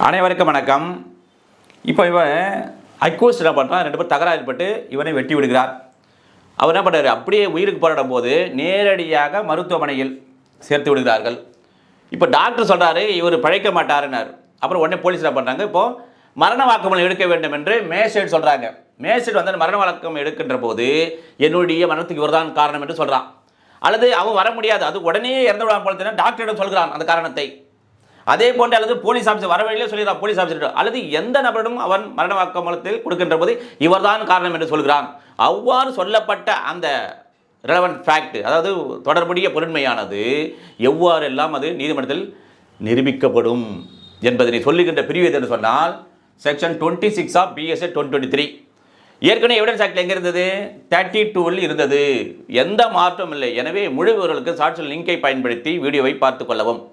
அனைவருக்கும் வணக்கம். இப்போ இவன் அக்யூஸ்ட் என்ன பண்ணுறான், 2 பேர் தகராறு ஏற்பட்டு இவனை வெட்டி விடுகிறார். அவர் என்ன பண்ணுறாரு, அப்படியே உயிருக்கு போராடும் போது நேரடியாக மருத்துவமனையில் சேர்த்து விடுகிறார்கள். இப்போ டாக்டர் சொல்கிறாரு இவர் பழைக்க மாட்டாருன்னார். அப்புறம் உடனே போலீஸ் என்ன பண்ணுறாங்க, இப்போது மரண வாக்குமூலம் எடுக்க வேண்டும் என்று மேஜிஸ்ட்ரேட் சொல்கிறாங்க. மேஜிஸ்ட்ரேட் வந்து மரண வாக்குமூலம் எடுக்கின்ற போது என்னுடைய மரணத்துக்கு இவர் தான் காரணம் என்று சொல்கிறான். அல்லது அவன் வர முடியாது, அது உடனே இறந்து விடாமல் போல டாக்டரிடம் சொல்கிறான் அந்த காரணத்தை. அதே போன்று அல்லது போலீஸ் ஆஃபீஸர் வர வழியிலே சொல்கிறான் போலீஸ் ஆஃபீஸர், அல்லது எந்த நபரிடம் அவன் மரண வாக்குமூலத்தில் கொடுக்கின்ற போது இவர்தான் காரணம் என்று சொல்கிறான். அவ்வாறு சொல்லப்பட்ட அந்த ரெலவெண்ட் ஃபேக்ட், அதாவது தொடர்புடைய பொருண்மையானது எவ்வாறெல்லாம் அது நீதிமன்றத்தில் நிரூபிக்கப்படும் என்பதனை சொல்லுகின்ற பிரிவு எது என்று சொன்னால் செக்ஷன் 26 ஆஃப் பிஎஸ்ஏ 2023. ஏற்கனவே எவிடன்ஸ் ஆக்டில் எங்கே இருந்தது, 32 இருந்தது. எந்த மாற்றம் இல்லை. எனவே முழு விவரங்களுக்கு சாட்சியின் லிங்கை பயன்படுத்தி வீடியோவை பார்த்து கொள்ளவும்.